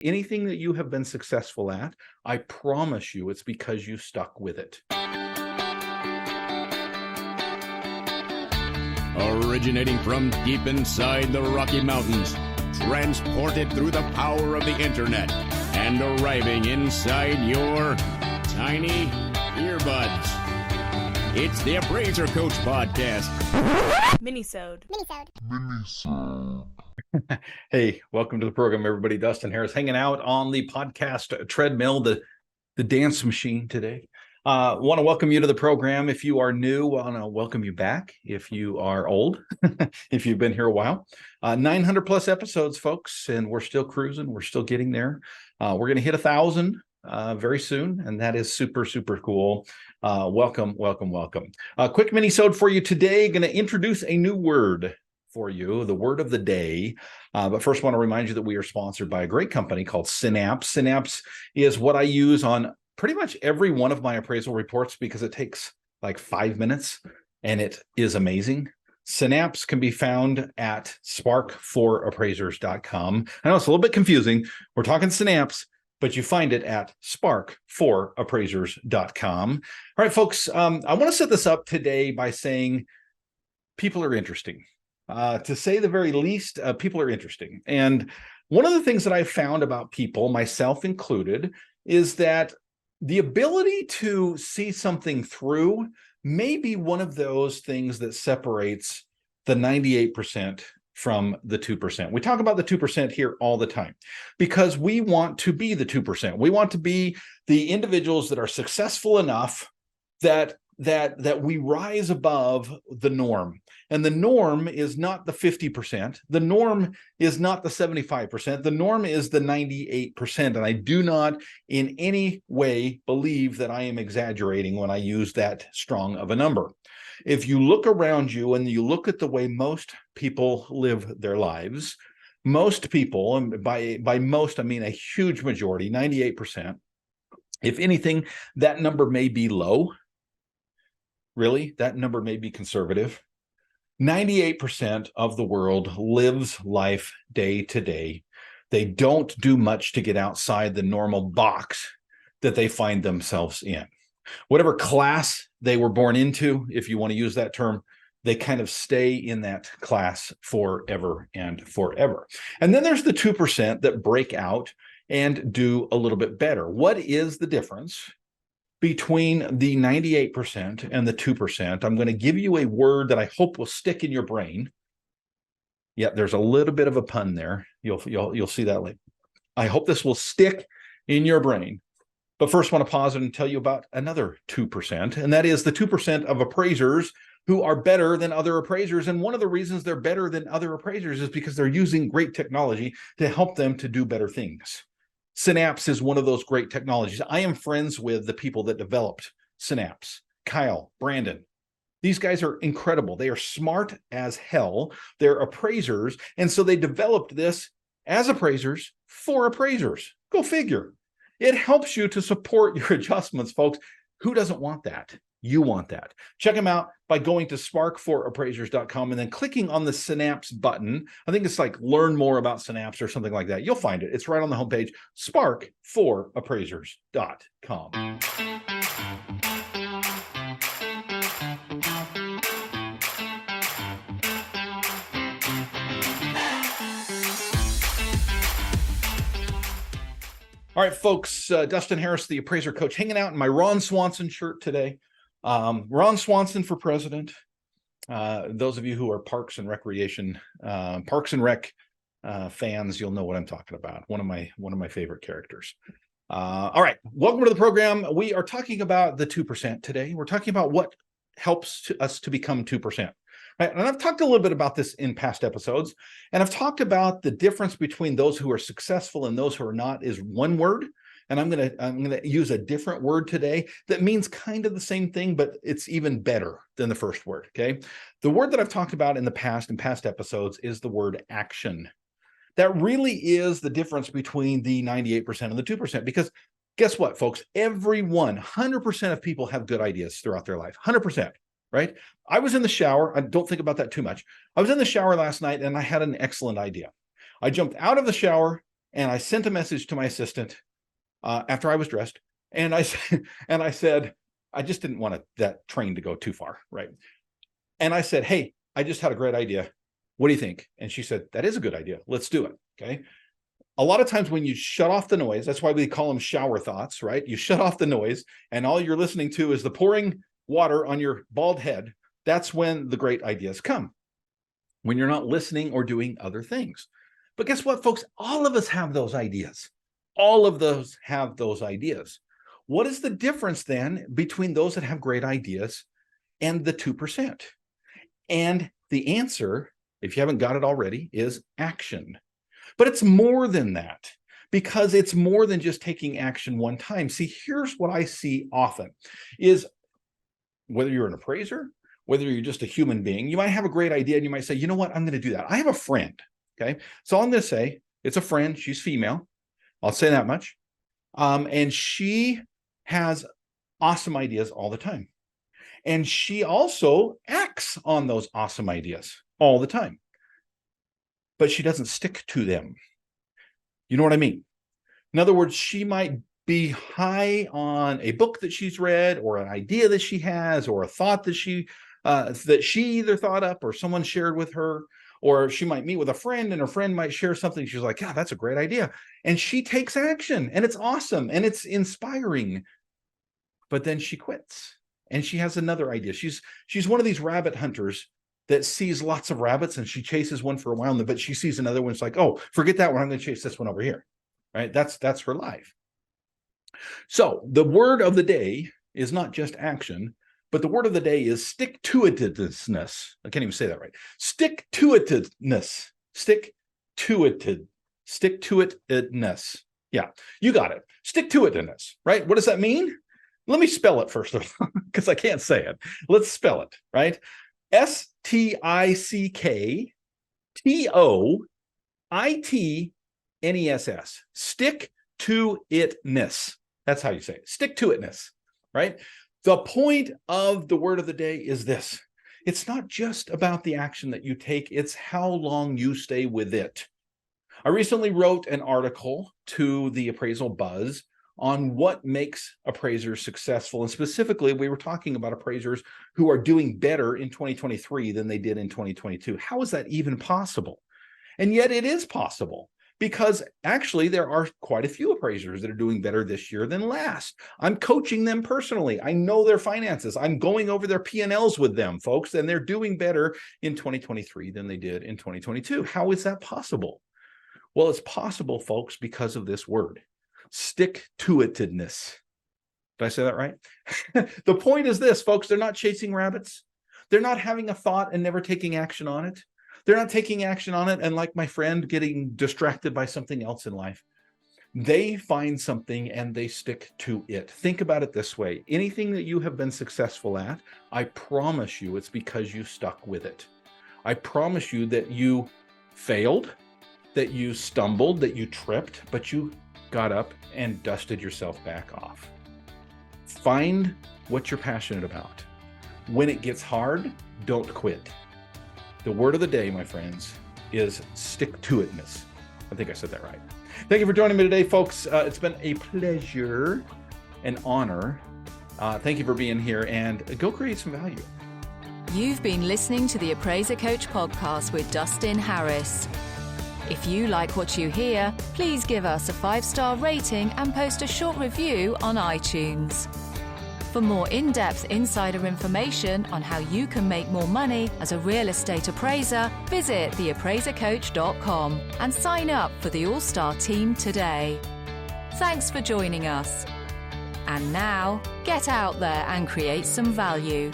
Anything that you have been successful at, I promise you it's because you stuck with it. Originating from deep inside the Rocky Mountains, transported through the power of the internet, and arriving inside your tiny earbuds. It's the Appraiser Coach Podcast. Minisode. Hey, welcome to the program, everybody. Dustin Harris hanging out on the podcast treadmill, the dance machine today. Want to welcome you to the program. If you are new, want to welcome you back. If you are old, if you've been here a while, 900 plus episodes, folks, and we're still cruising. We're still getting there. We're going to hit 1,000 very soon, and that is super, super cool. Welcome. Quick mini-sode for you today. Going to introduce a new word for you, the word of the day. But first, I want to remind you that we are sponsored by a great company called Synapse. Synapse is what I use on pretty much every one of my appraisal reports because it takes like 5 minutes and it is amazing. Synapse can be found at spark4appraisers.com. I know it's a little bit confusing. We're talking Synapse, but you find it at spark4appraisers.com. All right, folks, I want to set this up today by saying people are interesting. To say the very least, people are interesting. And one of the things that I've found about people, myself included, is that the ability to see something through may be one of those things that separates the 98% from the 2%. We talk about the 2% here all the time because we want to be the 2%. We want to be the individuals that are successful enough that we rise above the norm. And the norm is not the 50%. The norm is not the 75%. The norm is the 98%. And I do not in any way believe that I am exaggerating when I use that strong of a number. If you look around you and you look at the way most people live their lives, most people, and by most, I mean a huge majority, 98%, if anything, that number may be low. Really, that number may be conservative. 98% of the world lives life day to day. They don't do much to get outside the normal box that they find themselves in. Whatever class they were born into, if you want to use that term, they kind of stay in that class forever and forever. And then there's the 2% that break out and do a little bit better. What is the difference between the 98% and the 2%? I'm going to give you a word that I hope will stick in your brain. Yeah, there's a little bit of a pun there. You'll see that later. I hope this will stick in your brain. But first, I want to pause and tell you about another 2%, and that is the 2% of appraisers who are better than other appraisers. And one of the reasons they're better than other appraisers is because they're using great technology to help them to do better things. Synapse is one of those great technologies. I am friends with the people that developed Synapse, Kyle, Brandon. These guys are incredible. They are smart as hell. They're appraisers. And so they developed this as appraisers for appraisers. Go figure. It helps you to support your adjustments, folks. Who doesn't want that? You want that. Check them out by going to spark4appraisers.com and then clicking on the Synapse button. I think it's like learn more about Synapse or something like that. You'll find it. It's right on the homepage, spark4appraisers.com. All right, folks, Dustin Harris, the Appraiser Coach, hanging out in my Ron Swanson shirt today. Ron Swanson for president. Those of you who are Parks and Rec fans, you'll know what I'm talking about. One of my favorite characters. All right, welcome to the program. We are talking about the 2% today. We're talking about what helps us to become 2%. Right? And I've talked a little bit about this in past episodes, and I've talked about the difference between those who are successful and those who are not is one word. And I'm gonna use a different word today that means kind of the same thing, but it's even better than the first word. Okay, the word that I've talked about in the past episodes is the word action. That really is the difference between the 98% and the 2%. Because guess what, folks? 100% of people have good ideas throughout their life. 100%. Right? I was in the shower. I don't think about that too much. I was in the shower last night and I had an excellent idea. I jumped out of the shower And I sent a message to my assistant after I was dressed. And I said, I just didn't want that train to go too far, right? And I said, hey, I just had a great idea. What do you think? And she said, that is a good idea. Let's do it. Okay. A lot of times when you shut off the noise, that's why we call them shower thoughts, right? You shut off the noise and all you're listening to is the pouring water on your bald head. That's when the great ideas come, when you're not listening or doing other things. But guess what, folks? All of us have those ideas. All of those have those ideas. What is the difference then between those that have great ideas and the 2%? And the answer, if you haven't got it already, is action. But it's more than that, because it's more than just taking action one time. See, here's what I see often is whether you're an appraiser, whether you're just a human being, you might have a great idea and you might say, you know what, I'm going to do that. I have a friend. Okay. So I'm going to say it's a friend. She's female. I'll say that much. And she has awesome ideas all the time. And she also acts on those awesome ideas all the time. But she doesn't stick to them. You know what I mean? In other words, she might be high on a book that she's read, or an idea that she has, or a thought that she either thought up or someone shared with her, or she might meet with a friend and her friend might share something. She's like, yeah, that's a great idea. And she takes action and it's awesome and it's inspiring. But then she quits and she has another idea. She's one of these rabbit hunters that sees lots of rabbits and she chases one for a while, but she sees another one. It's like, oh, forget that one. I'm going to chase this one over here. Right? That's her life. So the word of the day is not just action, but the word of the day is stick-to-itiveness. I can't even say that right. Stick-to-itiveness. Stick-to-itness. Yeah, you got it. Stick-to-itiveness, right? What does that mean? Let me spell it first of all, because I can't say it. Let's spell it, right? Stick-to-itness. Stick-to-itness. That's how you say it. Stick-to-itness, right? The point of the word of the day is this. It's not just about the action that you take. It's how long you stay with it. I recently wrote an article to the Appraisal Buzz on what makes appraisers successful. And specifically, we were talking about appraisers who are doing better in 2023 than they did in 2022. How is that even possible? And yet it is possible, because actually there are quite a few appraisers that are doing better this year than last. I'm coaching them personally. I know their finances. I'm going over their P&Ls with them, folks, and they're doing better in 2023 than they did in 2022. How is that possible? Well, it's possible, folks, because of this word, stick-to-itiveness. Did I say that right? The point is this, folks, they're not chasing rabbits. They're not having a thought and never taking action on it. They're not taking action on it and, like my friend, getting distracted by something else in life. They find something and they stick to it. Think about it this way. Anything that you have been successful at, I promise you it's because you stuck with it. I promise you that you failed, that you stumbled, that you tripped, but you got up and dusted yourself back off. Find what you're passionate about. When it gets hard, don't quit. The word of the day, my friends, is stick-to-itness. I think I said that right. Thank you for joining me today, folks. It's been a pleasure, an honor. Thank you for being here, and go create some value. You've been listening to the Appraiser Coach podcast with Dustin Harris. If you like what you hear, please give us a 5-star rating and post a short review on iTunes. For more in-depth insider information on how you can make more money as a real estate appraiser, visit theappraisercoach.com and sign up for the All-Star team today. Thanks for joining us. And now, get out there and create some value.